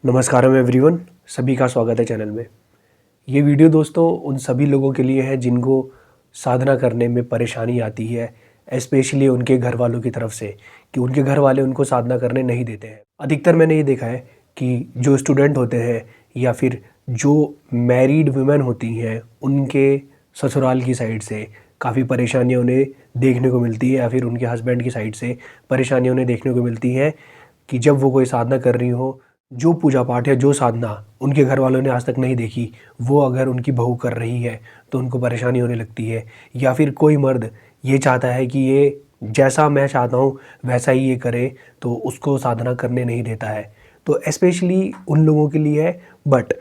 नमस्कारम everyone, सभी का स्वागत है चैनल में। ये वीडियो दोस्तों उन सभी लोगों के लिए है जिनको साधना करने में परेशानी आती है, स्पेशली उनके घर वालों की तरफ से कि उनके घर वाले उनको साधना करने नहीं देते हैं। अधिकतर मैंने ये देखा है कि जो स्टूडेंट होते हैं या फिर जो मैरिड वुमेन होती हैं, उनके ससुराल की साइड से काफ़ी परेशानियाँ उन्हें देखने को मिलती है या फिर उनके हस्बैंड की साइड से परेशानियाँ उन्हें देखने को मिलती हैं कि जब वो कोई साधना कर रही हो, जो पूजा पाठ या जो साधना उनके घर वालों ने आज तक नहीं देखी, वो अगर उनकी बहू कर रही है तो उनको परेशानी होने लगती है। या फिर कोई मर्द ये चाहता है कि ये जैसा मैं चाहता हूँ वैसा ही ये करे, तो उसको साधना करने नहीं देता है। तो स्पेशली उन लोगों के लिए है, बट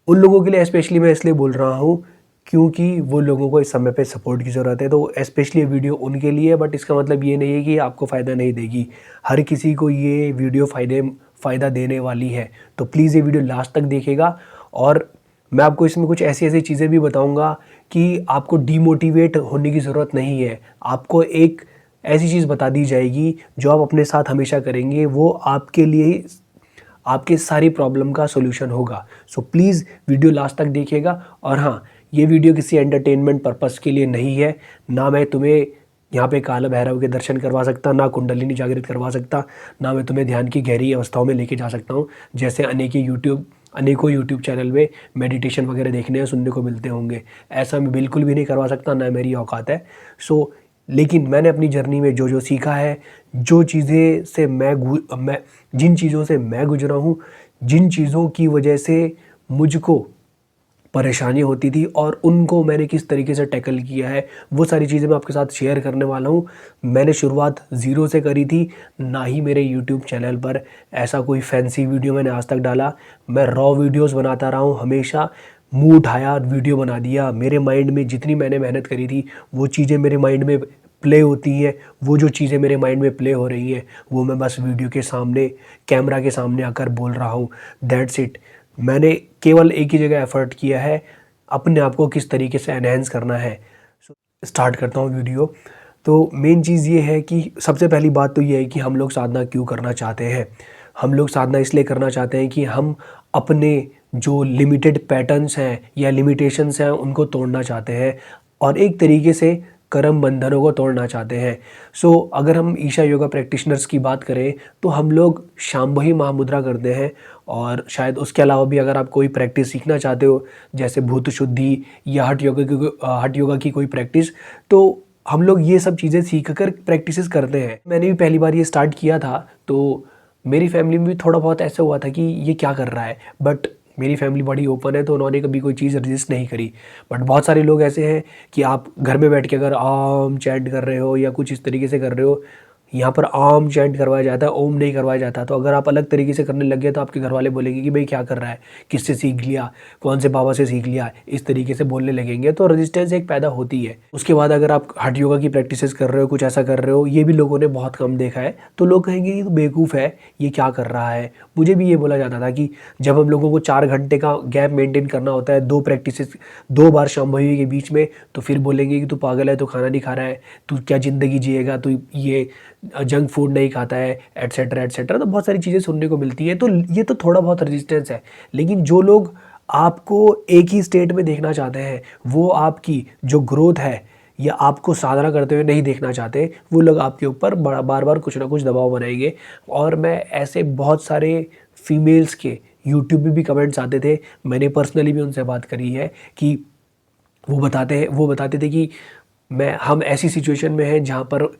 उन लोगों के लिए स्पेशली मैं इसलिए बोल रहा हूँ क्योंकि वो लोगों को इस समय पे सपोर्ट की ज़रूरत है। तो स्पेशली ये वीडियो उनके लिए है, बट इसका मतलब ये नहीं है कि आपको फ़ायदा नहीं देगी। हर किसी को ये वीडियो फ़ायदा देने वाली है। तो प्लीज़ ये वीडियो लास्ट तक देखिएगा और मैं आपको इसमें कुछ ऐसी ऐसी चीज़ें भी बताऊँगा कि आपको डीमोटिवेट होने की ज़रूरत नहीं है। आपको एक ऐसी चीज़ बता दी जाएगी जो आप अपने साथ हमेशा करेंगे, वो आपके लिए आपके सारी प्रॉब्लम का सॉल्यूशन होगा। सो प्लीज़ वीडियो लास्ट तक देखिएगा। और हाँ, ये वीडियो किसी एंटरटेनमेंट पर्पस के लिए नहीं है। ना मैं तुम्हें यहाँ पे काल भैरव के दर्शन करवा सकता, ना कुंडलिनी जागृत करवा सकता, ना मैं तुम्हें ध्यान की गहरी अवस्थाओं में लेके जा सकता हूँ, जैसे अनेकों यूट्यूब चैनल में मेडिटेशन वगैरह देखने या सुनने को मिलते होंगे। ऐसा मैं बिल्कुल भी नहीं करवा सकता, ना मेरी औकात है। सो लेकिन मैंने अपनी जर्नी में जो जो सीखा है, जो चीज़ें से मैं जिन चीज़ों से मैं गुजरा हूँ, जिन चीज़ों की वजह से मुझको परेशानी होती थी और उनको मैंने किस तरीके से टैकल किया है, वो सारी चीज़ें मैं आपके साथ शेयर करने वाला हूँ। मैंने शुरुआत ज़ीरो से करी थी, ना ही मेरे यूट्यूब चैनल पर ऐसा कोई फैंसी वीडियो मैंने आज तक डाला। मैं रॉ वीडियोस बनाता रहा हूँ हमेशा। मुँह उठाया, वीडियो बना दिया। मेरे माइंड में जितनी मैंने मेहनत करी थी, वो चीज़ें मेरे माइंड में प्ले होती हैं। वो जो चीज़ें मेरे माइंड में प्ले हो रही हैं, वो मैं बस वीडियो के सामने, कैमरा के सामने आकर बोल रहा हूँ। That's it. मैंने केवल एक ही जगह एफर्ट किया है, अपने आप को किस तरीके से एनहेंस करना है। स्टार्ट करता हूँ वीडियो। तो मेन चीज़ ये है कि सबसे पहली बात तो ये है कि हम लोग साधना क्यों करना चाहते हैं। हम लोग साधना इसलिए करना चाहते हैं कि हम अपने जो लिमिटेड पैटर्न्स हैं या लिमिटेशंस हैं, उनको तोड़ना चाहते हैं और एक तरीके से कर्म बंधनों को तोड़ना चाहते हैं। सो अगर हम ईशा योगा प्रैक्टिशनर्स की बात करें तो हम लोग शांभवी महामुद्रा करते हैं, और शायद उसके अलावा भी अगर आप कोई प्रैक्टिस सीखना चाहते हो, जैसे भूत शुद्धि या हठ योगा की कोई प्रैक्टिस, तो हम लोग ये सब चीज़ें सीख कर प्रैक्टिसेस करते हैं। मैंने भी पहली बार ये स्टार्ट किया था तो मेरी फैमिली में भी थोड़ा बहुत ऐसा हुआ था कि ये क्या कर रहा है, बट मेरी फैमिली बड़ी ओपन है तो उन्होंने कभी कोई चीज़ रजिस्ट नहीं करी। बट बहुत सारे लोग ऐसे हैं कि आप घर में बैठ के अगर आम चैंट कर रहे हो या कुछ इस तरीके से कर रहे हो, यहाँ पर आम चैंट करवाया जाता है, ओम नहीं करवाया जाता। तो अगर आप अलग तरीके से करने लग गए तो आपके घर वाले बोलेंगे कि भाई क्या कर रहा है, किससे सीख लिया, कौन से बाबा से सीख लिया, इस तरीके से बोलने लगेंगे। तो रेजिस्टेंस एक पैदा होती है। उसके बाद अगर आप हठ योगा की प्रैक्टिसेस कर रहे हो, कुछ ऐसा कर रहे हो, ये भी लोगों ने बहुत कम देखा है, तो लोग कहेंगे ये तो बेवकूफ़ है, ये क्या कर रहा है। मुझे भी ये बोला जाता था कि जब हम लोगों को 4 घंटे का गैप मेंटेन करना होता है, 2 प्रैक्टिसेस 2 बार शांभवी के बीच में, तो फिर बोलेंगे कि तू पागल है, तू खाना नहीं खा रहा है, तू क्या ज़िंदगी जिएगा, तू ये जंक फूड नहीं खाता है, एट्सेट्रा एट्सेट्रा। तो बहुत सारी चीज़ें सुनने को मिलती हैं। तो ये तो थोड़ा बहुत रेजिस्टेंस है। लेकिन जो लोग आपको एक ही स्टेट में देखना चाहते हैं, वो आपकी जो ग्रोथ है या आपको साधना करते हुए नहीं देखना चाहते, वो लोग आपके ऊपर बार बार कुछ ना कुछ दबाव बनाएंगे। और मैं ऐसे बहुत सारे फीमेल्स के यूट्यूब में भी कमेंट्स आते थे, मैंने पर्सनली भी उनसे बात करी है कि वो बताते थे कि हम ऐसी सिचुएशन में हैं जहाँ पर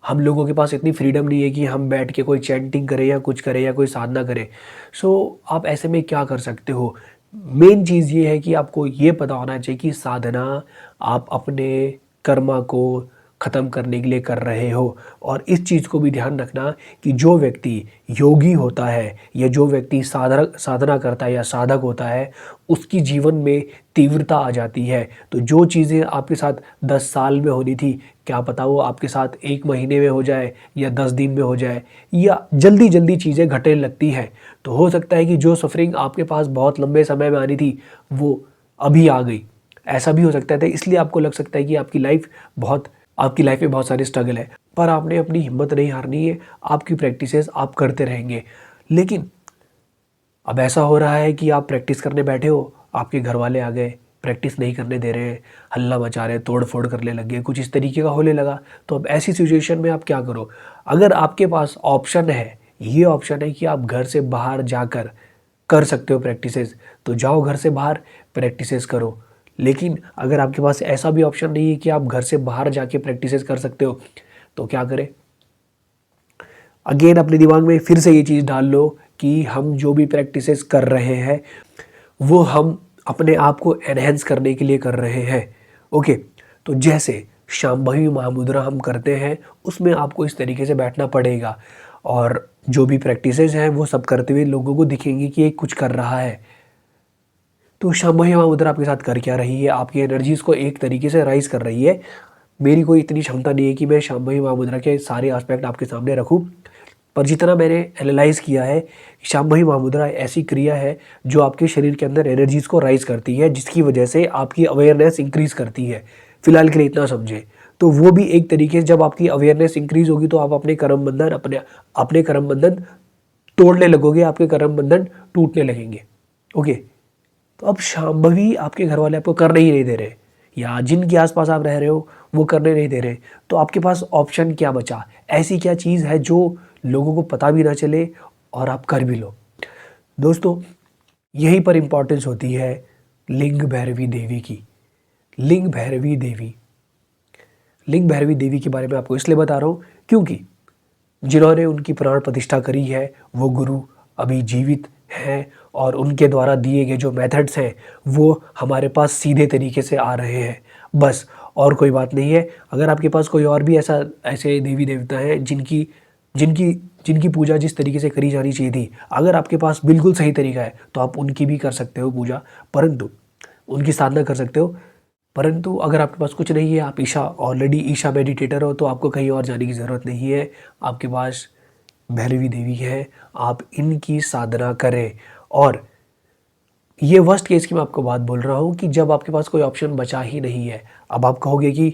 हम लोगों के पास इतनी फ्रीडम नहीं है कि हम बैठ के कोई चैंटिंग करें या कुछ करें या कोई साधना करें। सो आप ऐसे में क्या कर सकते हो। मेन चीज़ ये है कि आपको ये पता होना चाहिए कि साधना आप अपने कर्मा को ख़त्म करने के लिए कर रहे हो। और इस चीज़ को भी ध्यान रखना कि जो व्यक्ति योगी होता है या जो व्यक्ति साधना करता है या साधक होता है, उसकी जीवन में तीव्रता आ जाती है। तो जो चीज़ें आपके साथ 10 साल में होनी थी, क्या पता वो आपके साथ 1 महीने में हो जाए या 10 दिन में हो जाए, या जल्दी जल्दी चीज़ें घटने लगती हैं। तो हो सकता है कि जो सफरिंग आपके पास बहुत लंबे समय में आनी थी, वो अभी आ गई। ऐसा भी हो सकता है। तो इसलिए आपको लग सकता है कि आपकी लाइफ में बहुत सारे स्ट्रगल है, पर आपने अपनी हिम्मत नहीं हारनी है। आपकी प्रैक्टिसेस आप करते रहेंगे। लेकिन अब ऐसा हो रहा है कि आप प्रैक्टिस करने बैठे हो, आपके घर वाले आ गए, प्रैक्टिस नहीं करने दे रहे हैं, हल्ला मचा रहे हैं, तोड़ फोड़ करने लग गए, कुछ इस तरीके का होने लगा। तो अब ऐसी सिचुएशन में आप क्या करो? अगर आपके पास ऑप्शन है, ये ऑप्शन है कि आप घर से बाहर जाकर कर सकते हो प्रैक्टिसेस, तो जाओ घर से बाहर प्रैक्टिसेस करो। लेकिन अगर आपके पास ऐसा भी ऑप्शन नहीं है कि आप घर से बाहर जाके प्रैक्टिसेस कर सकते हो, तो क्या करें? अगेन अपने दिमाग में फिर से ये चीज़ डाल लो कि हम जो भी प्रैक्टिसेस कर रहे हैं वो हम अपने आप को एनहेंस करने के लिए कर रहे हैं। ओके, तो जैसे शांभवी महामुद्रा हम करते हैं, उसमें आपको इस तरीके से बैठना पड़ेगा और जो भी प्रैक्टिसेस हैं वो सब करते हुए लोगों को दिखेंगे कि ये कुछ कर रहा है। तो शांभवी महामुद्रा आपके साथ कर क्या रही है? आपकी एनर्जीज़ को एक तरीके से राइज कर रही है। मेरी कोई इतनी क्षमता नहीं है कि मैं शांभवी महामुद्रा के सारे एस्पेक्ट आपके सामने रखूं, पर जितना मैंने एनालाइज किया है, शांभवी महामुद्रा ऐसी क्रिया है जो आपके शरीर के अंदर एनर्जीज़ को राइज करती है, जिसकी वजह से आपकी अवेयरनेस इंक्रीज़ करती है। फिलहाल के लिए इतना समझे। तो वो भी एक तरीके से, जब आपकी अवेयरनेस इंक्रीज़ होगी तो आप अपने कर्म बंधन अपने कर्म बंधन तोड़ने लगोगे, आपके कर्म बंधन टूटने लगेंगे। ओके, तो अब शांभवी आपके घर वाले आपको करने ही नहीं दे रहे, या जिनके आसपास आप रह रहे हो वो करने नहीं दे रहे, तो आपके पास ऑप्शन क्या बचा? ऐसी क्या चीज़ है जो लोगों को पता भी ना चले और आप कर भी लो? दोस्तों, यहीं पर इंपॉर्टेंस होती है लिंग भैरवी देवी की। लिंग भैरवी देवी, लिंग भैरवी देवी के बारे में आपको इसलिए बता रहा हूँ क्योंकि जिन्होंने उनकी प्राण प्रतिष्ठा करी है वो गुरु अभी जीवित हैं, और उनके द्वारा दिए गए जो मेथड्स हैं वो हमारे पास सीधे तरीके से आ रहे हैं, बस, और कोई बात नहीं है। अगर आपके पास कोई और भी ऐसे देवी देवता हैं जिनकी जिनकी जिनकी पूजा जिस तरीके से करी जानी चाहिए थी, अगर आपके पास बिल्कुल सही तरीका है तो आप उनकी भी कर सकते हो पूजा, परंतु उनकी साधना कर सकते हो। परंतु अगर आपके पास कुछ नहीं है, आप ऑलरेडी ईशा मेडिटेटर हो, तो आपको कहीं और जाने की ज़रूरत नहीं है। आपके पास भैरवी देवी है, आप इनकी साधना करें। और ये वर्स्ट केस की मैं आपको बात बोल रहा हूँ कि जब आपके पास कोई ऑप्शन बचा ही नहीं है। अब आप कहोगे कि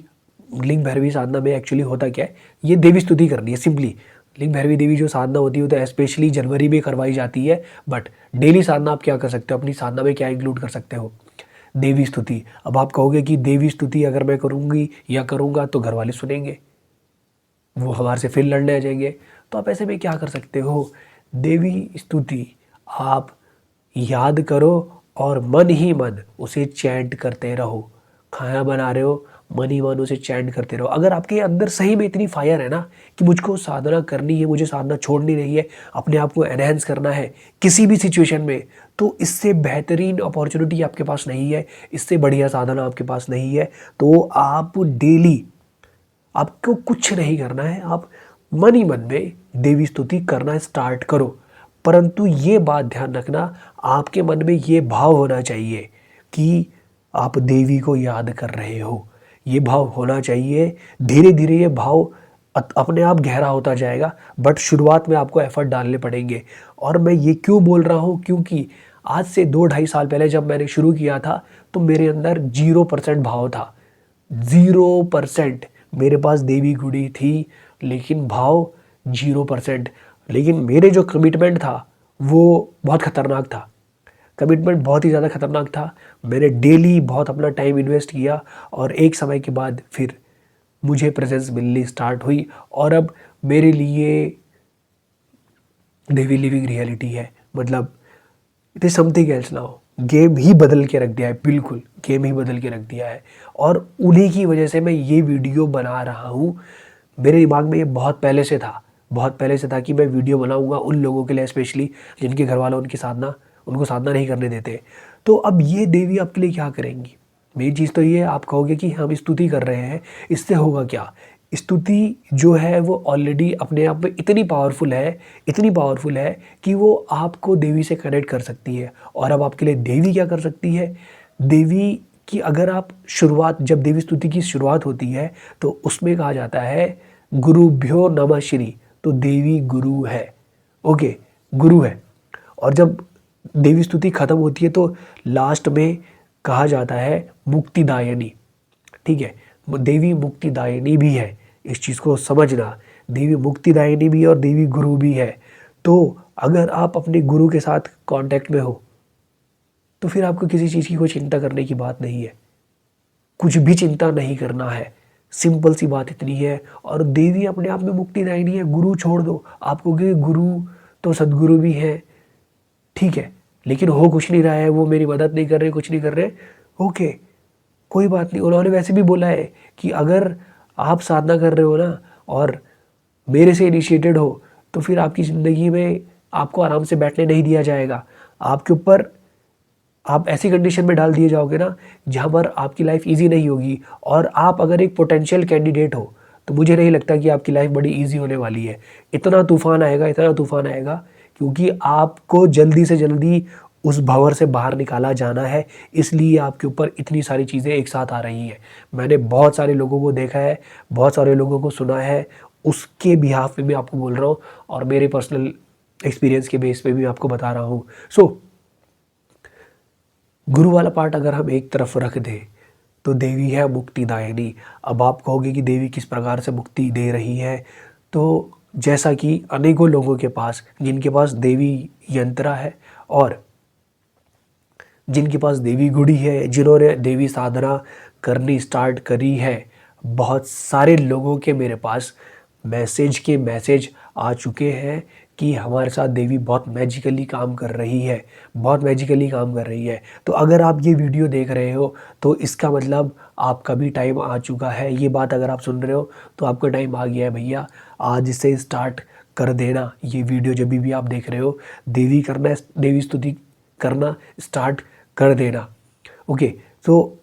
लिंग भैरवी साधना में एक्चुअली होता क्या है? ये देवी स्तुति करनी है सिंपली। लिंग भैरवी देवी जो साधना होती है वो तो स्पेशली जनवरी में करवाई जाती है, बट डेली साधना आप क्या कर सकते हो? अपनी साधना में क्या इंक्लूड कर सकते हो? देवी स्तुति। अब आप कहोगे कि देवी स्तुति अगर मैं करूँगी या करूँगा तो घर वाले सुनेंगे, वो हमारे से फिर लड़ने आ जाएंगे। तो आप ऐसे में क्या कर सकते हो? देवी स्तुति आप याद करो और मन ही मन उसे चैंट करते रहो। खाना बना रहे हो, मन ही मन उसे चैंट करते रहो। अगर आपके अंदर सही में इतनी फायर है ना कि मुझको साधना करनी है, मुझे साधना छोड़नी नहीं है, अपने आप को एनहेंस करना है किसी भी सिचुएशन में, तो इससे बेहतरीन अपॉर्चुनिटी आपके पास नहीं है, इससे बढ़िया साधना आपके पास नहीं है। तो आप डेली, आपको कुछ नहीं करना है, आप मन ही मन में देवी स्तुति करना स्टार्ट करो। परंतु ये बात ध्यान रखना, आपके मन में ये भाव होना चाहिए कि आप देवी को याद कर रहे हो। ये भाव होना चाहिए। धीरे धीरे ये भाव अपने आप गहरा होता जाएगा, बट शुरुआत में आपको एफर्ट डालने पड़ेंगे। और मैं ये क्यों बोल रहा हूँ? क्योंकि आज से 2-2.5 साल पहले जब मैंने शुरू किया था तो मेरे अंदर 0% भाव था। 0%। मेरे पास देवी गुड़ी थी लेकिन भाव 0%। लेकिन मेरे जो कमिटमेंट था वो बहुत ख़तरनाक था। कमिटमेंट बहुत ही ज़्यादा ख़तरनाक था। मैंने डेली बहुत अपना टाइम इन्वेस्ट किया और एक समय के बाद फिर मुझे प्रेजेंस मिलनी स्टार्ट हुई, और अब मेरे लिए देवी लिविंग रियलिटी है। मतलब it is something else now. Game ही बदल के रख दिया है, बिल्कुल गेम ही बदल के रख दिया है। और उन्हीं की वजह से मैं ये वीडियो बना रहा हूँ। मेरे दिमाग में ये बहुत पहले से था, बहुत पहले से था कि मैं वीडियो बनाऊंगा उन लोगों के लिए, स्पेशली जिनके घर वाले उनको साधना नहीं करने देते। तो अब ये देवी आपके लिए क्या करेंगी? मेन चीज़ तो ये है, आप कहोगे कि हम स्तुति कर रहे हैं, इससे होगा क्या? स्तुति जो है वो ऑलरेडी अपने आप में इतनी पावरफुल है, इतनी पावरफुल है कि वो आपको देवी से कनेक्ट कर सकती है। और अब आपके लिए देवी क्या कर सकती है? देवी की अगर आप शुरुआत, जब देवी स्तुति की शुरुआत होती है तो उसमें कहा जाता है गुरुभ्यो नमः श्री, तो देवी गुरु है। ओके, गुरु है। और जब देवी स्तुति खत्म होती है तो लास्ट में कहा जाता है मुक्तिदायिनी। ठीक है, देवी मुक्तिदायिनी भी है, इस चीज़ को समझना। देवी मुक्तिदायिनी भी और देवी गुरु भी है। तो अगर आप अपने गुरु के साथ कांटेक्ट में हो तो फिर आपको किसी चीज़ की कोई चिंता करने की बात नहीं है, कुछ भी चिंता नहीं करना है। सिंपल सी बात इतनी है। और देवी अपने आप में मुक्तिदायिनी है। गुरु छोड़ दो, आप कहोगे गुरु तो सदगुरु भी है, ठीक है, लेकिन हो कुछ नहीं रहा है, वो मेरी मदद नहीं कर रहे, कुछ नहीं कर रहे, ओके, कोई बात नहीं। उन्होंने वैसे भी बोला है कि अगर आप साधना कर रहे हो ना और मेरे से इनिशिएटेड हो तो फिर आपकी ज़िंदगी में आपको आराम से बैठने नहीं दिया जाएगा। आपके ऊपर आप ऐसी कंडीशन में डाल दिए जाओगे ना जहाँ पर आपकी लाइफ इजी नहीं होगी। और आप अगर एक पोटेंशियल कैंडिडेट हो तो मुझे नहीं लगता कि आपकी लाइफ बड़ी इजी होने वाली है। इतना तूफान आएगा, इतना तूफान आएगा, क्योंकि आपको जल्दी से जल्दी उस भंवर से बाहर निकाला जाना है, इसलिए आपके ऊपर इतनी सारी चीज़ें एक साथ आ रही हैं। मैंने बहुत सारे लोगों को देखा है, बहुत सारे लोगों को सुना है, उसके बिहाफ में मैं आपको बोल रहा हूँ और मेरे पर्सनल एक्सपीरियंस के बेस पे भी आपको बता रहा हूँ। गुरु वाला पार्ट अगर हम एक तरफ रख दें तो देवी है मुक्तिदायिनी। अब आप कहोगे कि देवी किस प्रकार से मुक्ति दे रही है, तो जैसा कि अनेकों लोगों के पास, जिनके पास देवी यंत्रा है और जिनके पास देवी गुड़ी है, जिन्होंने देवी साधना करनी स्टार्ट करी है, बहुत सारे लोगों के मेरे पास मैसेज आ चुके हैं कि हमारे साथ देवी बहुत मैजिकली काम कर रही है, बहुत मैजिकली काम कर रही है। तो अगर आप ये वीडियो देख रहे हो तो इसका मतलब आपका भी टाइम आ चुका है। ये बात अगर आप सुन रहे हो तो आपका टाइम आ गया है भैया, आज से स्टार्ट कर देना। ये वीडियो जब भी आप देख रहे हो, देवी स्तुति करना स्टार्ट कर देना। ओके, तो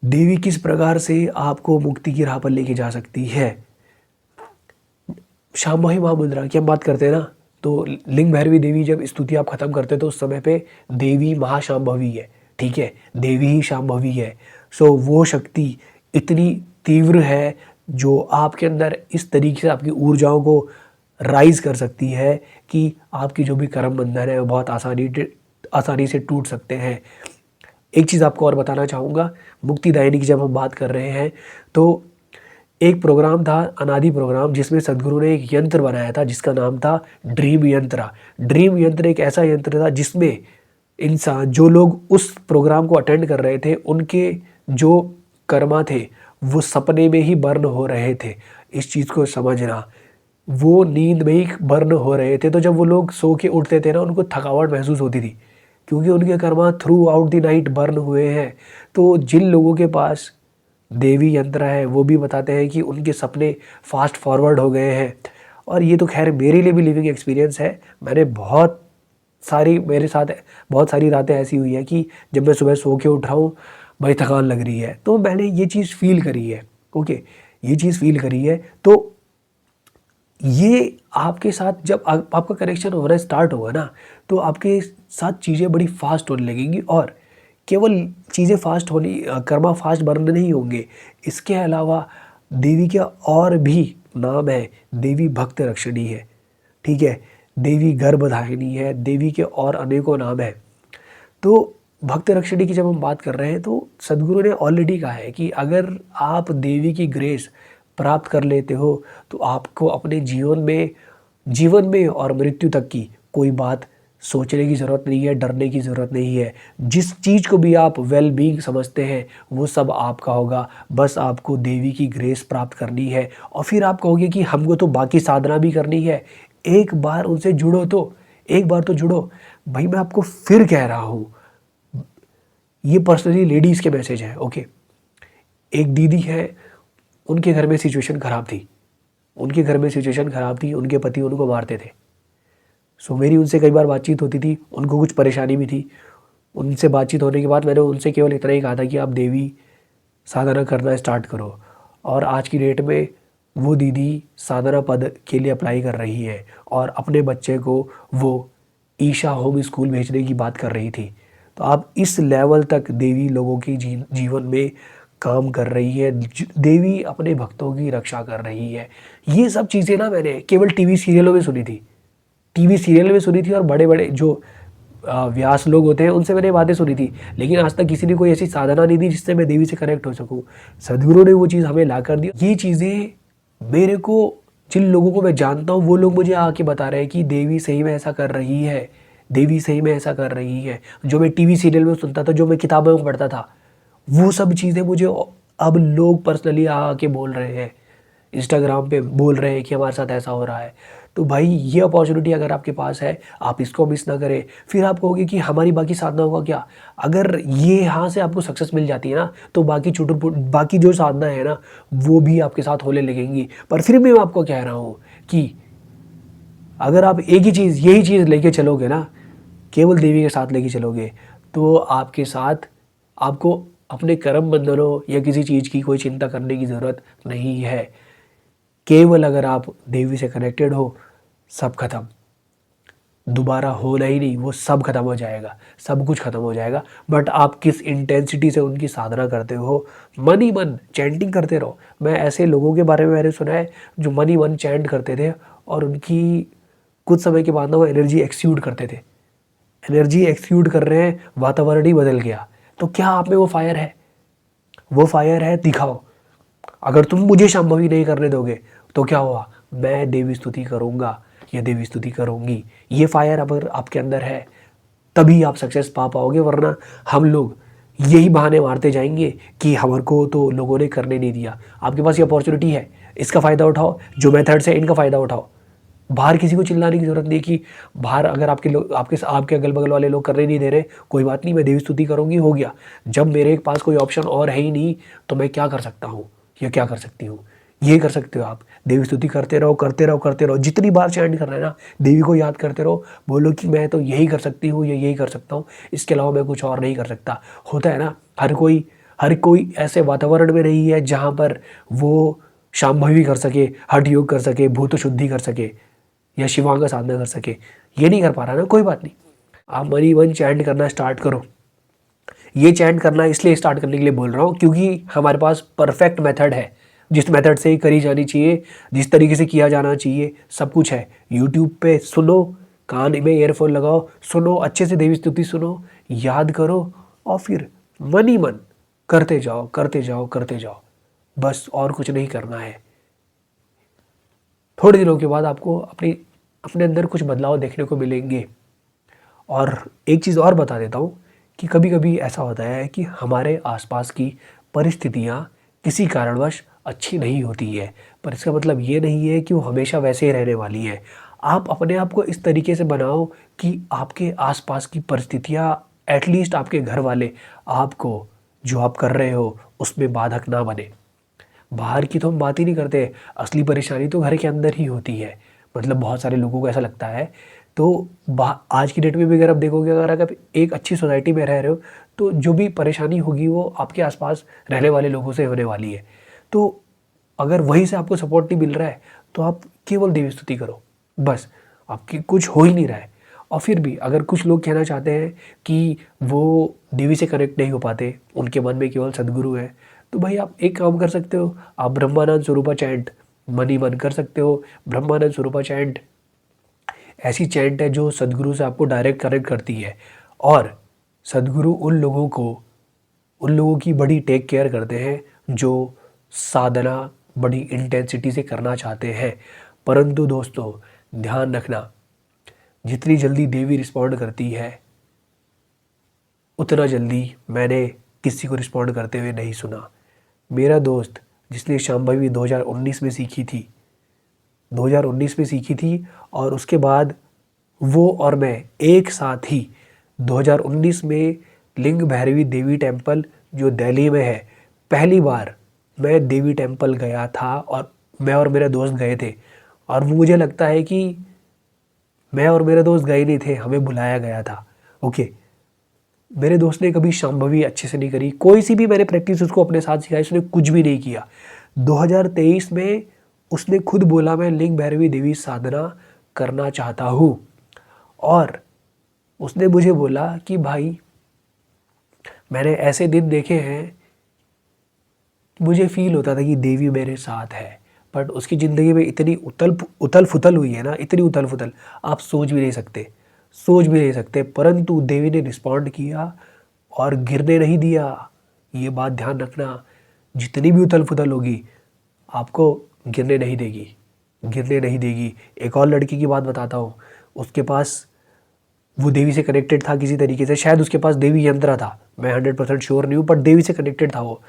देवी किस प्रकार से आपको मुक्ति की राह पर लेके जा सकती है। शांभवी महामुद्रा की हम बात करते हैं ना, तो लिंग भैरवी देवी जब स्तुति आप खत्म करते हैं तो उस समय पे देवी महाशांभवी है, ठीक है, देवी ही शांभवी है। सो वो शक्ति इतनी तीव्र है जो आपके अंदर इस तरीके से आपकी ऊर्जाओं को राइज कर सकती है कि आपकी जो भी कर्म बंधन है वो बहुत आसानी से टूट सकते हैं। एक चीज़ आपको और बताना चाहूँगा, मुक्तिदायिनी की जब हम बात कर रहे हैं तो एक प्रोग्राम था, अनादि प्रोग्राम, जिसमें सदगुरु ने एक यंत्र बनाया था जिसका नाम था ड्रीम यंत्र। ड्रीम यंत्र एक ऐसा यंत्र था जिसमें इंसान, जो लोग उस प्रोग्राम को अटेंड कर रहे थे, उनके जो कर्मा थे वो सपने में ही बर्न हो रहे थे। इस चीज़ को समझना, वो नींद में ही बर्न हो रहे थे। तो जब वो लोग सो के उठते थे ना, उनको थकावट महसूस होती थी क्योंकि उनके Karma through out the night burn हुए हैं। तो जिन लोगों के पास देवी यंत्र है वो भी बताते हैं कि उनके सपने फास्ट फॉरवर्ड हो गए हैं। और ये तो खैर मेरे लिए भी लिविंग एक्सपीरियंस है। मेरे साथ बहुत सारी रातें ऐसी हुई है कि जब मैं सुबह सो के उठ रहा हूँ, भाई थकान लग रही है, तो मैंने ये चीज़ फील करी है। ओके, ये चीज़ फील करी है। तो ये आपके साथ जब आपका कनेक्शन होना स्टार्ट होगा ना, तो आपके साथ चीज़ें बड़ी फास्ट होने लगेंगी। और केवल चीज़ें फास्ट होनी, कर्मा फास्ट बर्न नहीं होंगे, इसके अलावा देवी के और भी नाम है। देवी भक्त रक्षणी है, ठीक है, देवी गर्भधारिणी है, देवी के और अनेकों नाम है। तो भक्त रक्षणी की जब हम बात कर रहे हैं तो सदगुरु ने ऑलरेडी कहा है कि अगर आप देवी की ग्रेस प्राप्त कर लेते हो तो आपको अपने जीवन में और मृत्यु तक की कोई बात सोचने की ज़रूरत नहीं है, डरने की ज़रूरत नहीं है। जिस चीज़ को भी आप वेल बीइंग समझते हैं वो सब आपका होगा। बस आपको देवी की ग्रेस प्राप्त करनी है। और फिर आप कहोगे कि हमको तो बाकी साधना भी करनी है, एक बार उनसे जुड़ो, तो एक बार तो जुड़ो। भाई मैं आपको फिर कह रहा हूँ, ये पर्सनली लेडीज़ के मैसेज है। ओके, एक दीदी है, उनके घर में सिचुएशन ख़राब थी, उनके पति उनको मारते थे। सो मेरी उनसे कई बार बातचीत होती थी, उनको कुछ परेशानी भी थी। उनसे बातचीत होने के बाद मैंने उनसे केवल इतना ही कहा था कि आप देवी साधना करना स्टार्ट करो। और आज की डेट में वो दीदी साधना पद के लिए अप्लाई कर रही है और अपने बच्चे को वो ईशा होम स्कूल भेजने की बात कर रही थी। तो आप इस लेवल तक देवी लोगों की जीवन में काम कर रही है। देवी अपने भक्तों की रक्षा कर रही है। ये सब चीज़ें ना मैंने केवल टीवी सीरियलों में सुनी थी और बड़े बड़े जो व्यास लोग होते हैं उनसे मैंने बातें सुनी थी, लेकिन आज तक किसी ने कोई ऐसी साधना नहीं दी जिससे मैं देवी से कनेक्ट हो सकूं। सदगुरु ने वो चीज़ हमें ला कर दी। ये चीज़ें मेरे को जिन लोगों को मैं जानता हूँ वो लोग मुझे आके बता रहे हैं कि देवी सही में ऐसा कर रही है, देवी सही में ऐसा कर रही है। जो मैं टीवी सीरियल में सुनता था, जो मैं किताबों में पढ़ता था, वो सब चीज़ें मुझे अब लोग पर्सनली आके बोल रहे हैं, इंस्टाग्राम पे बोल रहे हैं कि हमारे साथ ऐसा हो रहा है। तो भाई ये अपॉर्चुनिटी अगर आपके पास है, आप इसको मिस ना करें। फिर आप कहोगे कि हमारी बाकी साधना होगा क्या? अगर ये यहाँ से आपको सक्सेस मिल जाती है ना, तो बाकी जो साधना है ना, वो भी आपके साथ होने लगेंगी। पर फिर भी मैं आपको कह रहा हूँ कि अगर आप एक ही चीज़, यही चीज़ लेके चलोगे ना, केवल देवी के साथ लेके चलोगे, तो आपके साथ आपको अपने कर्म बंधनों या किसी चीज़ की कोई चिंता करने की ज़रूरत नहीं है। केवल अगर आप देवी से कनेक्टेड हो, सब खत्म, दोबारा होना ही नहीं, वो सब खत्म हो जाएगा, सब कुछ खत्म हो जाएगा। बट आप किस इंटेंसिटी से उनकी साधना करते हो, मन ही मन चैंटिंग करते रहो। मैं ऐसे लोगों के बारे में मैंने सुना है जो मन ही मन चैंट करते थे और उनकी कुछ समय के बाद ना वो एनर्जी एक्सयूड करते थे। एनर्जी एक्सयूड कर रहे हैं, वातावरण ही बदल गया। तो क्या आप में वो फायर है? वो फायर है, दिखाओ। अगर तुम मुझे संभव ही नहीं करने दोगे तो क्या हुआ? मैं देवी स्तुति करूँगा या देवी स्तुति करूँगी। ये फायर अगर आपके अंदर है तभी आप सक्सेस पा पाओगे, वरना हम लोग यही बहाने मारते जाएंगे कि हमारे को तो लोगों ने करने नहीं दिया। आपके पास ये अपॉर्चुनिटी है, इसका फ़ायदा उठाओ। जो मेथड्स है इनका फ़ायदा उठाओ। बाहर किसी को चिल्लाने की ज़रूरत नहीं कि बाहर अगर आपके लोग, आपके अगल बगल वाले लोग करने नहीं दे रहे, कोई बात नहीं, मैं देवी स्तुति करूँगी, हो गया। जब मेरे पास कोई ऑप्शन और है ही नहीं तो मैं क्या कर सकता हूँ या क्या कर सकती हूँ? ये कर सकते हो आप, देवी स्तुति करते रहो, करते रहो, करते रहो। जितनी बार चैंट करना है ना, देवी को याद करते रहो। बोलो कि मैं तो यही कर सकती हूँ या यही कर सकता हूँ, इसके अलावा मैं कुछ और नहीं कर सकता। होता है ना, हर कोई ऐसे वातावरण में नहीं है जहाँ पर वो शांभवी कर सके, हठ योग कर सके, भूत शुद्धि कर सके या शिवांग साधना कर सके। ये नहीं कर पा रहा ना, कोई बात नहीं, आप मन ही मन चैंट करना स्टार्ट करो। ये चैंट करना इसलिए स्टार्ट करने के लिए बोल रहा हूँ क्योंकि हमारे पास परफेक्ट मेथड है, जिस मेथड से ही करी जानी चाहिए, जिस तरीके से किया जाना चाहिए, सब कुछ है। यूट्यूब पे सुनो, कान में ईयरफोन लगाओ, सुनो, अच्छे से देवी स्तुति सुनो, याद करो और फिर मन ही मन करते जाओ, करते जाओ, करते जाओ। बस और कुछ नहीं करना है। थोड़े दिनों के बाद आपको अपने अंदर कुछ बदलाव देखने को मिलेंगे। और एक चीज़ और बता देता हूँ कि कभी कभी ऐसा होता है कि हमारे आसपास की परिस्थितियाँ किसी कारणवश अच्छी नहीं होती है, पर इसका मतलब ये नहीं है कि वो हमेशा वैसे ही रहने वाली है। आप अपने आप को इस तरीके से बनाओ कि आपके आसपास की परिस्थितियाँ, एटलीस्ट आपके घर वाले आपको जो आप कर रहे हो उसमें बाधक ना बने। बाहर की तो हम बात ही नहीं करते, असली परेशानी तो घर के अंदर ही होती है। मतलब बहुत सारे लोगों को ऐसा लगता है। तो आज की डेट में भी अगर आप देखोगे, अगर आप एक अच्छी सोसाइटी में रह रहे हो तो जो भी परेशानी होगी वो आपके आसपास रहने वाले लोगों से होने वाली है। तो अगर वहीं से आपको सपोर्ट नहीं मिल रहा है तो आप केवल देवी स्तुति करो, बस। आपकी कुछ हो ही नहीं रहा है। और फिर भी अगर कुछ लोग कहना चाहते हैं कि वो देवी से कनेक्ट नहीं हो पाते, उनके मन में केवल सदगुरु है, तो भाई आप एक काम कर सकते हो, आप ब्रह्मानंद स्वरूपा चैंट मन ही मन कर सकते हो। ब्रह्मानंद स्वरूपा चैंट ऐसी चैंट है जो सदगुरु से आपको डायरेक्ट कनेक्ट करती है। और सदगुरु उन लोगों की बड़ी टेक केयर करते हैं जो साधना बड़ी इंटेंसिटी से करना चाहते हैं। परंतु दोस्तों ध्यान रखना, जितनी जल्दी देवी रिस्पॉन्ड करती है उतना जल्दी मैंने किसी को रिस्पॉन्ड करते हुए नहीं सुना। मेरा दोस्त जिसने शांभवी 2019 में सीखी थी, 2019 में सीखी थी, और उसके बाद वो और मैं एक साथ ही 2019 में लिंग भैरवी देवी टेम्पल जो दिल्ली में है, पहली बार मैं देवी टेम्पल गया था। और मैं और मेरे दोस्त गए थे। और मुझे लगता है कि मैं और मेरे दोस्त गए नहीं थे, हमें बुलाया गया था। ओके, मेरे दोस्त ने कभी शांभवी अच्छे से नहीं करी, कोई सी भी मैंने प्रैक्टिस उसको अपने साथ सिखाई, उसने कुछ भी नहीं किया। 2023 में उसने खुद बोला मैं लिंग भैरवी देवी साधना करना चाहता हूँ। और उसने मुझे बोला कि भाई मैंने ऐसे दिन देखे हैं, मुझे फील होता था कि देवी मेरे साथ है। बट उसकी ज़िंदगी में इतनी उथल फुथल हुई है ना, इतनी उथल फुथल आप सोच भी नहीं सकते, सोच भी नहीं सकते। परंतु देवी ने रिस्पॉन्ड किया और गिरने नहीं दिया। ये बात ध्यान रखना, जितनी भी उथल फुथल होगी आपको गिरने नहीं देगी। गिरने नहीं देगी। एक और लड़की की बात बताता हूँ, उसके पास वो देवी से कनेक्टेड था किसी तरीके से, शायद उसके पास देवी यंत्र था, मैं 100% श्योर नहीं हूँ, बट देवी से कनेक्टेड था वो।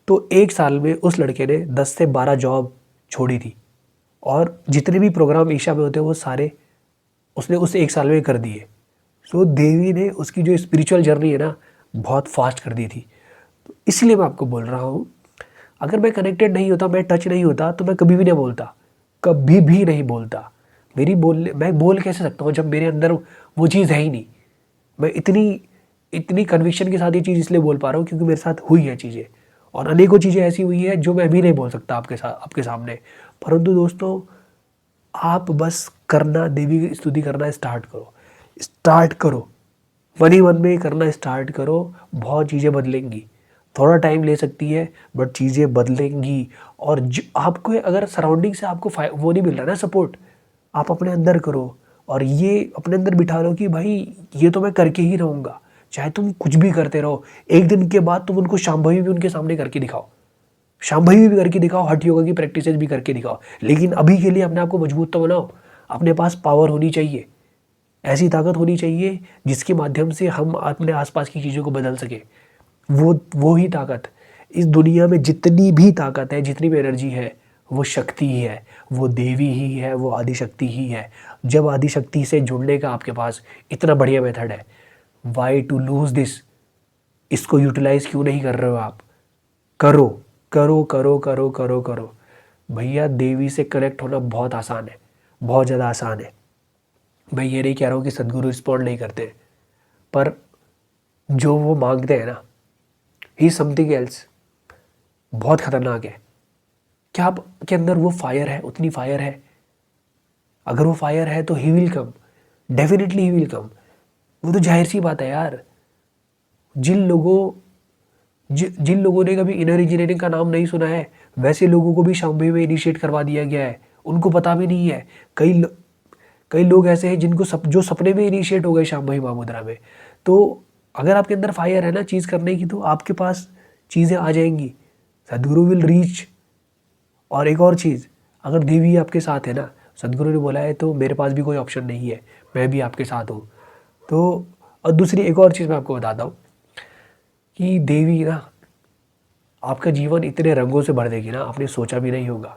तो एक साल में उस लड़के ने 10 से 12 जॉब छोड़ी थी, और जितने भी प्रोग्राम ईशा में होते हैं वो सारे उसने उस एक साल में कर दिए। सो देवी ने उसकी जो स्पिरिचुअल जर्नी है ना, बहुत फास्ट कर दी थी। तो इसलिए मैं आपको बोल रहा हूँ, अगर मैं कनेक्टेड नहीं होता, मैं टच नहीं होता, तो मैं कभी भी नहीं बोलता, कभी भी नहीं बोलता। मैं बोल कैसे सकता हूँ जब मेरे अंदर वो चीज़ है ही नहीं। मैं इतनी इतनी कन्विक्शन के साथ ये चीज़ इसलिए बोल पा रहा हूँ क्योंकि मेरे साथ हुई है चीज़ें, और अनेकों चीज़ें ऐसी हुई है जो मैं अभी नहीं बोल सकता आपके सामने। परंतु दोस्तों, आप बस करना, देवी की स्तुति करना स्टार्ट करो, मन ही मन में करना स्टार्ट करो। बहुत चीज़ें बदलेंगी, थोड़ा टाइम ले सकती है बट चीज़ें बदलेंगी। और आपको अगर सराउंडिंग से आपको वो नहीं मिल रहा ना सपोर्ट, आप अपने अंदर करो, और ये अपने अंदर बिठा लो कि भाई ये तो मैं करके ही रहूँगा, चाहे तुम कुछ भी करते रहो। एक दिन के बाद तुम उनको शांभवी भी उनके सामने करके दिखाओ, शांभवी भी करके दिखाओ, हठ योगा की प्रैक्टिसेस भी करके दिखाओ। लेकिन अभी के लिए अपने आप को मजबूत तो बनाओ। अपने पास पावर होनी चाहिए, ऐसी ताकत होनी चाहिए जिसके माध्यम से हम अपने आसपास की चीज़ों को बदल सके। वो ही ताकत, इस दुनिया में जितनी भी ताकत है, जितनी भी एनर्जी है, वो शक्ति ही है, वो देवी ही है, वो आदिशक्ति ही है। जब आदिशक्ति से जुड़ने का आपके पास इतना बढ़िया मेथड है, वाई टू लूज दिस, इसको यूटिलाइज क्यों नहीं कर रहे हो आप? करो करो करो करो करो करो भैया, देवी से कनेक्ट होना बहुत आसान है, बहुत ज़्यादा आसान है। मैं ये नहीं कह रहा हूँ कि सदगुरु रिस्पॉन्ड नहीं करते, पर जो वो मांगते हैं ना, ही समथिंग एल्स, बहुत खतरनाक है। क्या आपके अंदर वो फायर है? उतनी फायर है? अगर वो फायर है तो he will come, definitely he will come. वो तो जाहिर सी बात है यार। जिन लोगों ने कभी इनर इंजीनियरिंग का नाम नहीं सुना है, वैसे लोगों को भी शांभवी में इनिशिएट करवा दिया गया है, उनको पता भी नहीं है। कई लोग ऐसे हैं जिनको जो सपने में इनिशिएट हो गए शांभवी महामुद्रा में। तो अगर आपके अंदर फायर है ना चीज़ करने की, तो आपके पास चीज़ें आ जाएंगी, सदगुरु विल रीच। और एक और चीज़, अगर देवी आपके साथ है ना, सदगुरु ने बोला है, तो मेरे पास भी कोई ऑप्शन नहीं है, मैं भी आपके साथ हूँ। तो और दूसरी एक और चीज़ मैं आपको बताता हूँ कि देवी ना आपका जीवन इतने रंगों से भर देगी ना, आपने सोचा भी नहीं होगा।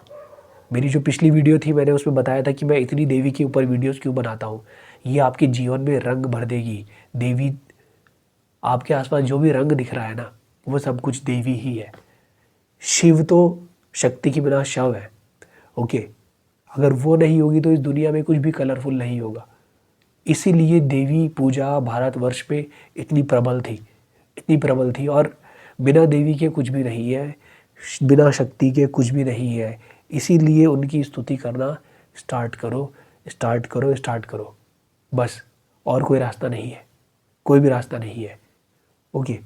मेरी जो पिछली वीडियो थी, मैंने उसमें बताया था कि मैं इतनी देवी के ऊपर वीडियोस क्यों बनाता हूँ। ये आपके जीवन में रंग भर देगी देवी। आपके आसपास जो भी रंग दिख रहा है ना, वो सब कुछ देवी ही है। शिव तो शक्ति के बिना शव है, ओके। अगर वो नहीं होगी तो इस दुनिया में कुछ भी कलरफुल नहीं होगा। इसीलिए देवी पूजा भारतवर्ष पे इतनी प्रबल थी। और बिना देवी के कुछ भी नहीं है, बिना शक्ति के कुछ भी नहीं है। इसीलिए उनकी स्तुति करना स्टार्ट करो, स्टार्ट करो, स्टार्ट करो, बस। और कोई रास्ता नहीं है, कोई भी रास्ता नहीं है, ओके।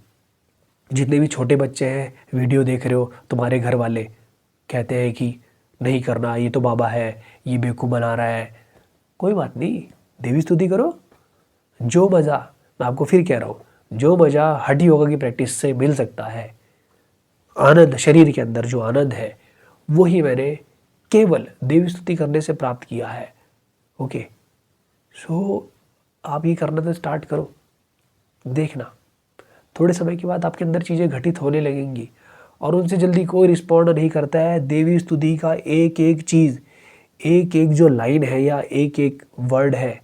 जितने भी छोटे बच्चे हैं वीडियो देख रहे हो, तुम्हारे घर वाले कहते हैं कि नहीं करना, ये तो बाबा है, ये बेवकूफ़ बना रहा है, कोई बात नहीं, देवी स्तुति करो। जो मज़ा, मैं आपको फिर कह रहा हूँ, जो मज़ा हठ योगा की प्रैक्टिस से मिल सकता है, आनंद शरीर के अंदर जो आनंद है, वो ही मैंने केवल देवी स्तुति करने से प्राप्त किया है, ओके। सो आप ये करना तो स्टार्ट करो, देखना थोड़े समय के बाद आपके अंदर चीज़ें घटित होने लगेंगी। और उनसे जल्दी कोई रिस्पॉन्ड नहीं करता है। देवी स्तुति का एक एक चीज़, एक एक जो लाइन है या एक एक वर्ड है,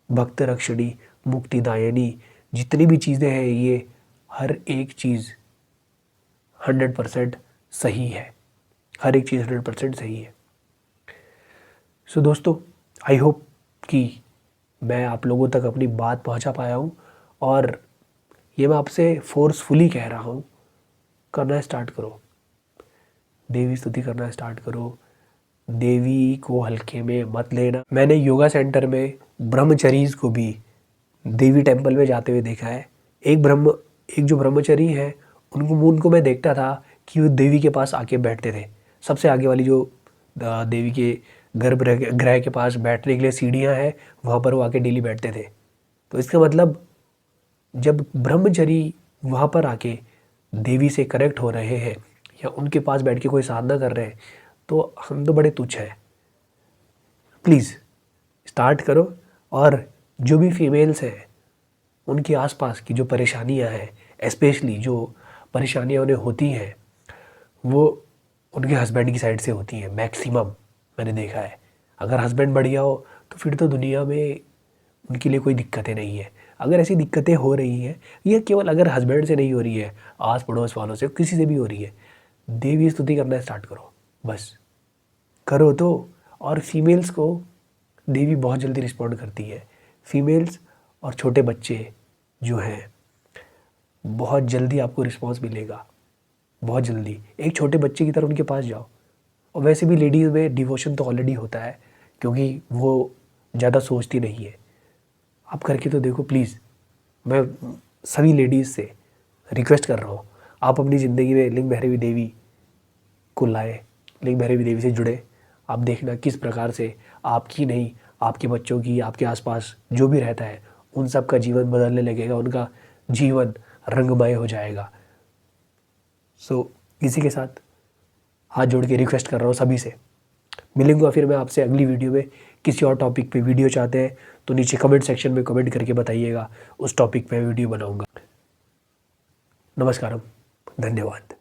भक्त रक्षणी, मुक्तिदायिनी, जितनी भी चीज़ें हैं, ये हर एक चीज़ 100% सही है, हर एक चीज़ 100% सही है। सो दोस्तों, आई होप कि मैं आप लोगों तक अपनी बात पहुंचा पाया हूं, और ये मैं आपसे फोर्सफुली कह रहा हूं, करना स्टार्ट करो, देवी स्तुति करना स्टार्ट करो। देवी को हल्के में मत लेना। मैंने योगा सेंटर में ब्रह्मचरीज को भी देवी टेम्पल में जाते हुए देखा है। एक जो ब्रह्मचरी है, उनको मैं देखता था कि वो देवी के पास आके बैठते थे। सबसे आगे वाली जो देवी के गर्भगृह के पास बैठने के लिए सीढ़ियाँ हैं, वहाँ पर वो आके डेली बैठते थे। तो इसका मतलब, जब ब्रह्मचरी वहाँ पर आके देवी से कनेक्ट हो रहे हैं या उनके पास बैठ के कोई साधना कर रहे हैं, तो हम तो बड़े तुच्छ हैं। प्लीज़ स्टार्ट करो। और जो भी फीमेल्स हैं उनके आसपास की जो परेशानियां हैं, स्पेशली जो परेशानियां उन्हें होती हैं, वो उनके हस्बैंड की साइड से होती हैं मैक्सिमम, मैंने देखा है। अगर हस्बैंड बढ़िया हो तो फिर तो दुनिया में उनके लिए कोई दिक्कतें नहीं है। अगर ऐसी दिक्कतें हो रही हैं, ये केवल अगर हस्बैंड से नहीं हो रही है, आस पड़ोस वालों से, किसी से भी हो रही है, देवी स्तुति करना स्टार्ट करो, बस करो तो। और फीमेल्स को देवी बहुत जल्दी रिस्पॉन्ड करती है। फीमेल्स और छोटे बच्चे जो हैं, बहुत जल्दी आपको रिस्पॉन्स मिलेगा, बहुत जल्दी। एक छोटे बच्चे की तरह उनके पास जाओ। और वैसे भी लेडीज़ में डिवोशन तो ऑलरेडी होता है, क्योंकि वो ज़्यादा सोचती नहीं है। आप करके तो देखो प्लीज़। मैं सभी लेडीज़ से रिक्वेस्ट कर रहा हूँ, आप अपनी ज़िंदगी में लिंग भैरवी देवी को लाए, लिंग भैरवी देवी से जुड़े। आप देखना किस प्रकार से आपकी नहीं, आपके बच्चों की, आपके आसपास जो भी रहता है, उन सब का जीवन बदलने लगेगा, उनका जीवन रंगमय हो जाएगा। सो इसी के साथ हाथ जोड़ के रिक्वेस्ट कर रहा हूँ सभी से। मिलूंगा फिर मैं आपसे अगली वीडियो में। किसी और टॉपिक पे वीडियो चाहते हैं तो नीचे कमेंट सेक्शन में कमेंट करके बताइएगा, उस टॉपिक पे वीडियो बनाऊंगा। नमस्कारम, धन्यवाद।